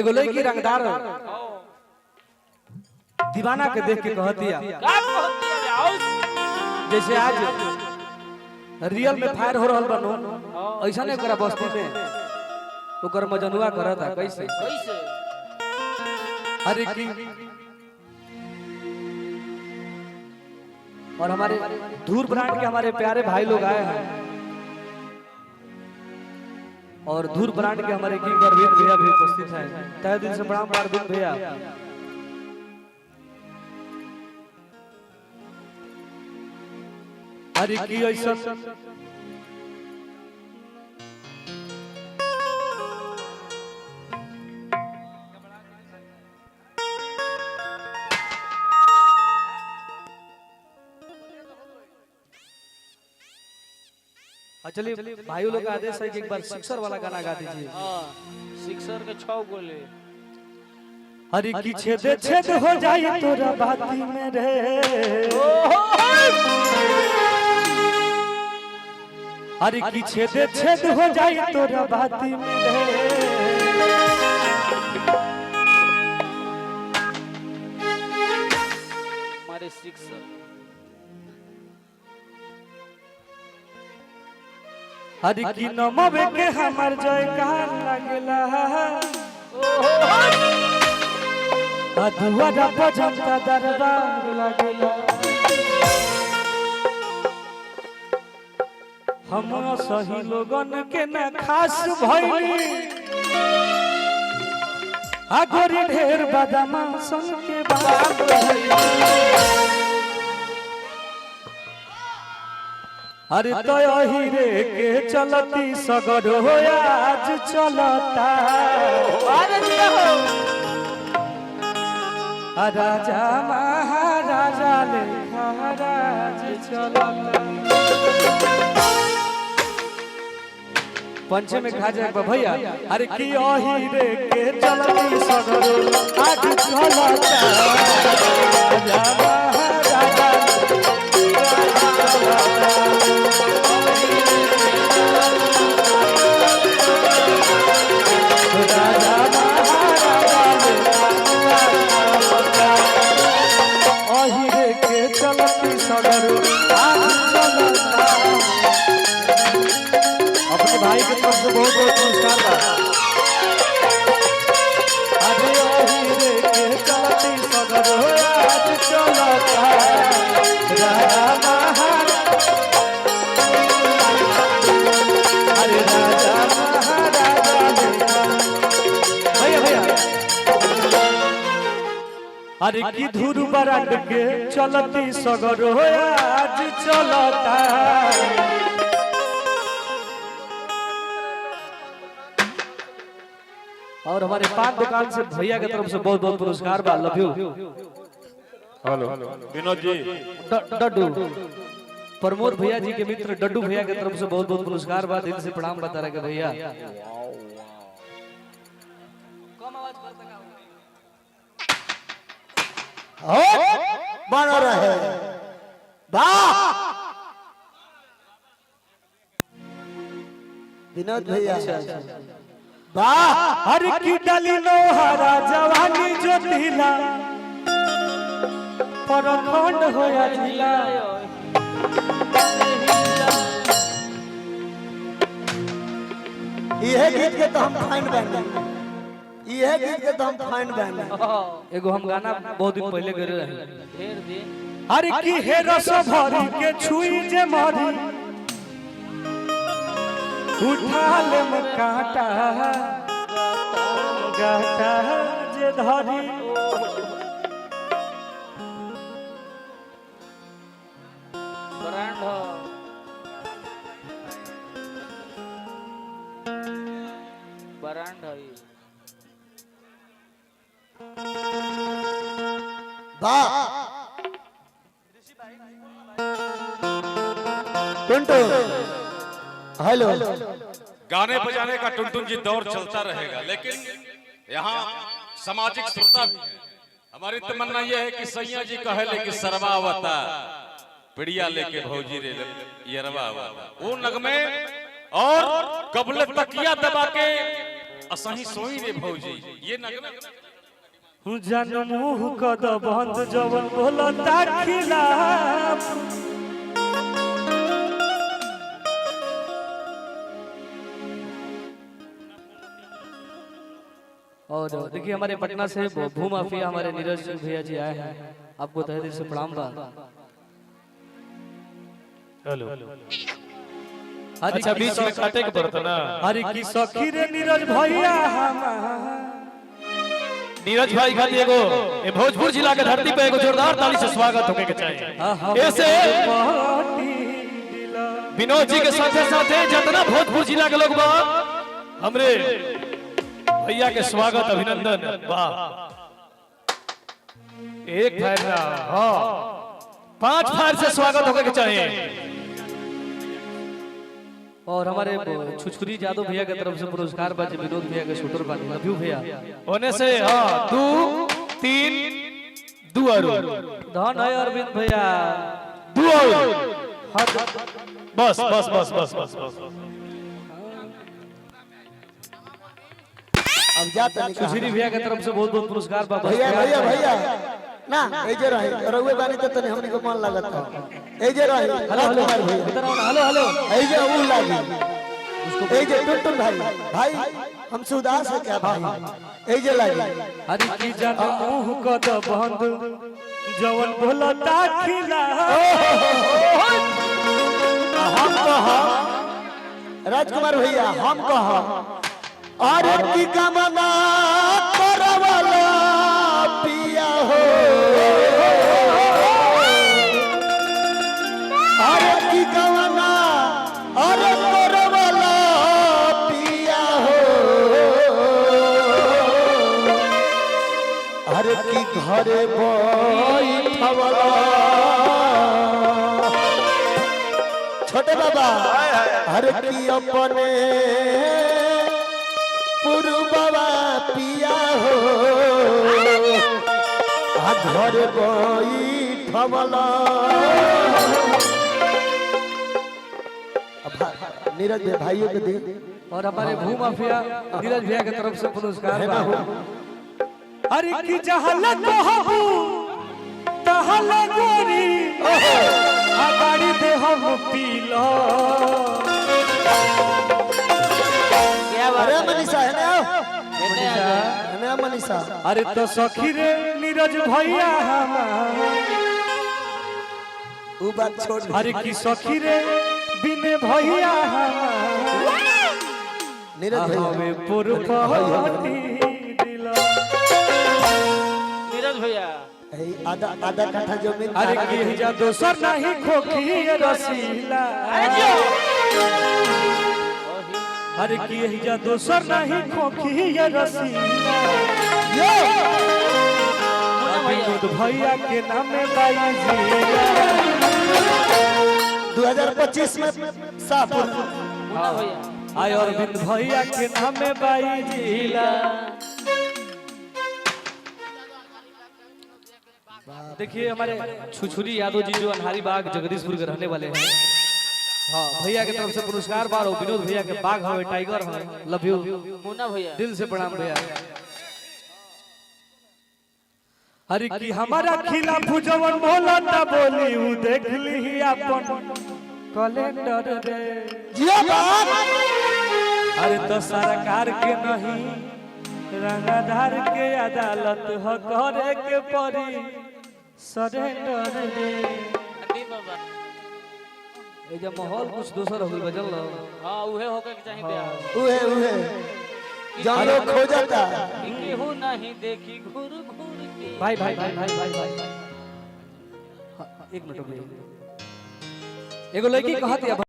एगो लड़की रंगदार दीवाना के देख के कहतिया जैसे आज रियल में फायर हो रहल बनो ऐसा नहीं करा बस्ती में ओकर मजनुआ करता कैसे कैसे अरे की और हमारे धूर ब्रांड के हमारे प्यारे भाई लोग आए हैं और धूर ब्रांड के हमारे किंग अरविंद भैया भी उपस्थित हैं। तहे दिल से प्रणाम अरविंद भैया। अरे की ऐसा चलिए भाइयों लोग का आदेश है कि एक बार सिक्सर वाला गाना गा दीजिए। सिक्सर के 6 गोले हरी की छेद छेद हो जाए तोरा बाती में रे हरी की छेद छेद हो जाए तोरा बाती में रे हमारे सिक्सर हरी की नमवे के हमर जयकार लगला अधुआ भजनता दरबार लगला हम सही लोगन के न खास भइली आ गोरी ढेर बदमा सन के बात अरे तो हीरे के चलती सगर हो आज चलता राजा महाराजा लेखा राज चलता पंचे में खा जाए भैया। अरे की हीरे के चलती सगर आज चलता राजा महाराजा अपने भाई की तरफ से बहुत बहुत पुरस्कार बा। अरे हीरे के चलती सगर आज चलता राजा महाराजा अरे राजा महाराजा भैया भैया अरे की धूर बरांड के चलती सगर आज चलता और हमारे पान दुकान से भैया की तरफ से बहुत बहुत पुरस्कार बा। Love you. Hello Vinod ji डड्डू प्रमोद भैया जी के मित्र डड्डू भैया की तरफ से बहुत बहुत पुरस्कार बा। दिल से प्रणाम बता रहे भैया। कम आवाज बना रहे विनोद भैया वाह हर की डाली लोहारा जवानी जो दिला परखंड होया जिला यह गीत के तो हम फाइन बने यह गीत के तो हम फाइन बने एगो हम गाना बहुत दिन पहले करे रहे ढेर दिन हर की हे रस भरी के छुई जे मारी उठा ले काटा गाटा जे धरी ब्रांड हो ब्रांड है वाह टुनटुन हेलो गाने बजाने का टुनटुन जी दौर चलता रहेगा, लेकिन यहाँ सामाजिक श्रोता भी है। हमारी तमन्ना यह है कि सैया जी कहे ले कि सरवा आवता पिड़िया लेके भौजी रे यरवा आवता वो नगमे और कबल तकिया दबा के असही सोई रे भौजी ये न जन मुँह कद बंद जवन बोलता खिलाफ और देखिए हमारे पटना से भूमाफिया हमारे नीरज भैया जी आए हैं, आपको तहे दिल से प्रणाम बा। हेलो अच्छा बीच में काटे के पड़ता ना। अरे की सखी रे नीरज भैया नीरज भाई खाती एगो ए भोजपुर जिला के धरती पे एगो जोरदार ताली से स्वागत होके के चाहिए। ऐसे विनोद जी के साथे साथे जितना भोजपुर जिला के लोग बा हमरे भैया के स्वागत अभिनंदन वाह एक फायर ना हाँ 5 फायर से स्वागत होके के चाहिए। और हमारे छुछुरी यादव भैया की तरफ से पुरस्कार बाजे विनोद भैया के शूटर बाजे लव यू भैया होने से हाँ 2 3 2 धन है अरविंद भैया 2 बस बस बस बस बस बस अब जाता नहीं छुछुरी भैया की तरफ से बहुत बहुत पुरस्कार बा भैया भैया भैया ना एजे रहे रउए बानी तो तने हमनी को मन लागत था एजे रहे हेलो हेलो इधर आओ ना, हेलो हेलो एजे ऊ लागी एजे टुटुन भाई भाई हमसे उदास है क्या भाई एजे लागी हरि की जन मुंह कद बंद जवन बोलता खिला हम कहा राजकुमार भैया हम कहा अरे की कामना करवाला पिया हो अरे की कामना अरे करवाला पिया हो अरे की घरे बैठवला छोटे बाबा हर की अपने पुरबवा पिया हो घर बैठवला नीरज भाइयों के दे और हमारे भूमाफिया नीरज भैया की तरफ से पुरस्कार बा अरे की जहल कहबू तहल गोरी आ गाड़ी दे हम पीलो क्या बात अरे है? मनीषा है ना कहने आ जाए। है ना मनीषा अरे तो सखी रे नीरज भैया वो बात छोड़ अरे की सखी रे बिने भैया नीरज भाई हमें पुरपहटी दिला नीरज भैया आधा आधा कट्ठा जमीन अरे की जा दोसर नहीं खोखी रसीला अरे की जा दोसर नहीं खोखी रसीला विनोद भैया के नाम बाई जिला 2025 में शाहपुर मुन्ना भैया आय अरविंद भैया के नाम बाई जिला देखिए हमारे छुछुरी यादव जी जो अनहारी बाग जगदीशपुर के रहने वाले हैं हाँ भैया की तरफ से पुरस्कार बार और विनोद भैया के बाघ हवे टाइगर हवे लव यू मुन्ना भैया दिल से प्रणाम भैया अरे की हमारा खिलाफ जवन बोला ना बोली उ देख ली अपन कैलेंडर रे जिया बात अरे तो सरकार के नहीं रंगदार के अदालत ह करे के पड़ी सरेंडर रे अभी बाबा ए जब माहौल कुछ दूसर हो गइल बजल लो हाँ उहे होके के चाहिए प्यार उहे जानो खो जाता केहू नहीं देखी घूर घूर के भाई भाई भाई भाई भाई भाई हाँ, एक मिनट रुकिए एगो लड़की कहत या